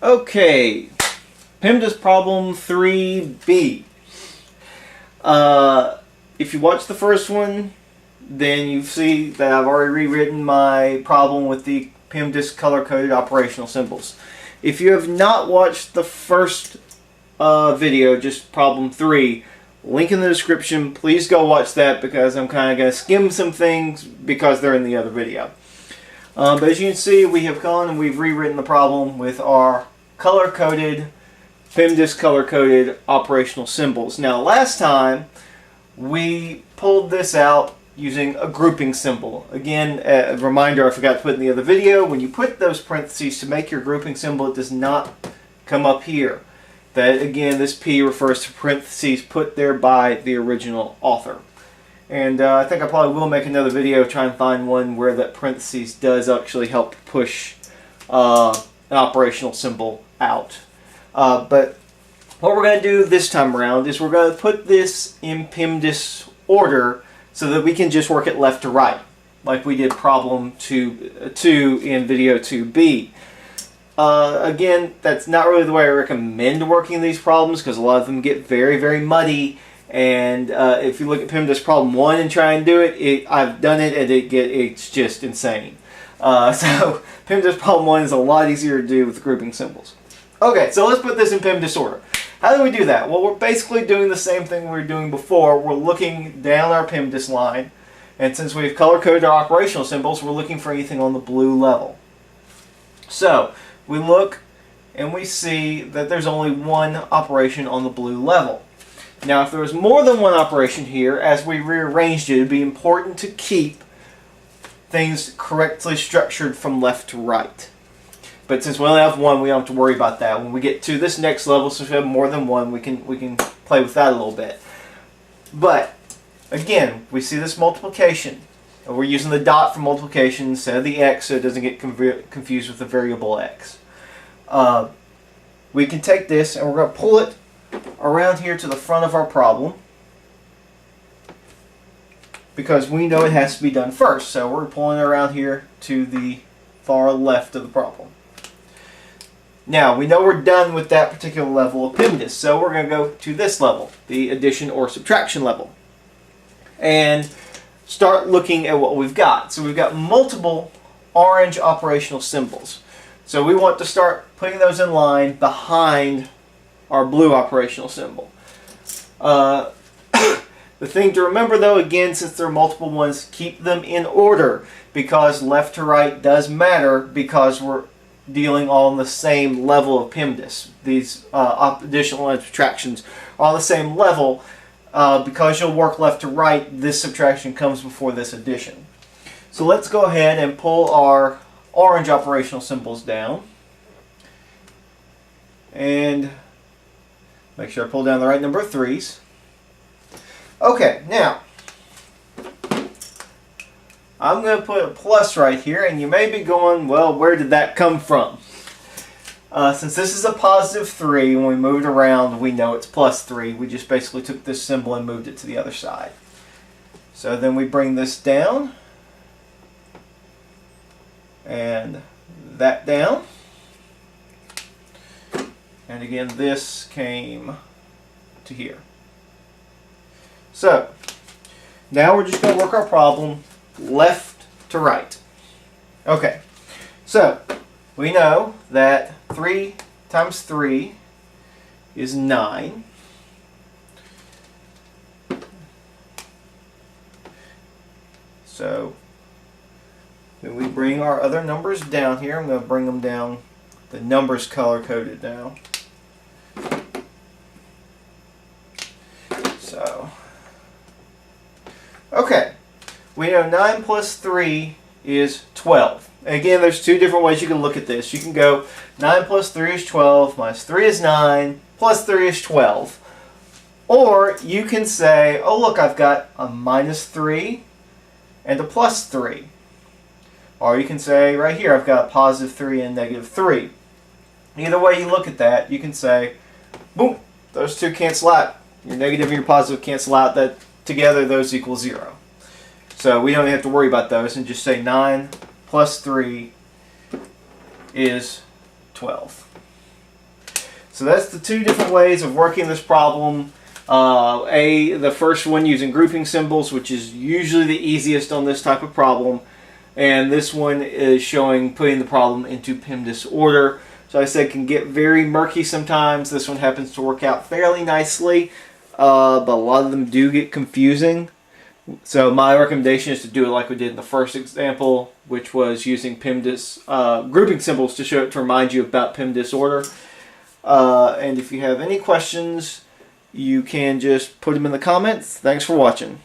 Okay, PEMDAS Problem 3B. If you watch the first one, then you see that I've already rewritten my problem with the PEMDAS color-coded operational symbols. If you have not watched the first video, just problem 3, link in the description. Please go watch that because I'm kind of going to skim some things because they're in the other video. But as you can see, we have gone and we've rewritten the problem with our color-coded, PEMDAS color-coded operational symbols. Now last time we pulled this out using a grouping symbol. Again, a reminder I forgot to put in the other video, when you put those parentheses to make your grouping symbol, it does not come up here. That again, this P refers to parentheses put there by the original author. And I think I probably will make another video, try and find one where that parentheses does actually help push an operational symbol out. But what we're going to do this time around is we're going to put this in PEMDAS order so that we can just work it left to right, like we did problem 2 in video 2B. Again, that's not really the way I recommend working these problems because a lot of them get very, very muddy. And if you look at PEMDAS problem 1 and try and do it, I've done it and it's just insane. So PEMDAS problem 1 is a lot easier to do with grouping symbols. Okay, so let's put this in PEMDAS order. How do we do that? Well, we're basically doing the same thing we were doing before. We're looking down our PEMDAS line, and since we've color-coded our operational symbols, we're looking for anything on the blue level. So we look and we see that there's only one operation on the blue level. Now, if there was more than one operation here, as we rearranged it, it would be important to keep things correctly structured from left to right. But since we only have one, we don't have to worry about that. When we get to this next level, since we have more than one, we can play with that a little bit. But again, we see this multiplication. And we're using the dot for multiplication instead of the x, so it doesn't get confused with the variable x. We can take this and we're going to pull it around here to the front of our problem because we know it has to be done first. So we're pulling it around here to the far left of the problem. Now, we know we're done with that particular level of PEMDAS, so we're going to go to this level, the addition or subtraction level, and start looking at what we've got. So we've got multiple orange operational symbols. So we want to start putting those in line behind our blue operational symbol. The thing to remember though, again, since there are multiple ones, keep them in order because left to right does matter because we're dealing all on the same level of PEMDAS. These additional and subtractions are on the same level because you'll work left to right. This subtraction comes before this addition. So let's go ahead and pull our orange operational symbols down and make sure I pull down the right number of 3's. Okay, now I'm going to put a plus right here, and you may be going, well, where did that come from? Since this is a positive 3, when we move it around, we know it's plus 3. We just basically took this symbol and moved it to the other side. So then we bring this down, and that down. And again, this came to here. So now we're just going to work our problem left to right. Okay, so we know that 3 times 3 is 9. So when we bring our other numbers down here, I'm going to bring them down, the numbers color-coded now. So, okay. We know 9 plus 3 is 12. Again, there's two different ways you can look at this. You can go 9 plus 3 is 12, minus 3 is 9, plus 3 is 12. Or you can say, oh look, I've got a minus 3 and a plus 3. Or you can say right here, I've got a positive 3 and negative 3. Either way you look at that, you can say, boom, those two cancel out. Your negative and your positive cancel out. That together, those equal 0. So we don't have to worry about those and just say 9 plus 3 is 12. So that's the two different ways of working this problem. The first one using grouping symbols, which is usually the easiest on this type of problem. And this one is showing putting the problem into PEMDAS order. So I said can get very murky sometimes. This one happens to work out fairly nicely, but a lot of them do get confusing. So my recommendation is to do it like we did in the first example, which was using PEMDAS grouping symbols to remind you about PEMDAS order. And if you have any questions, you can just put them in the comments. Thanks for watching.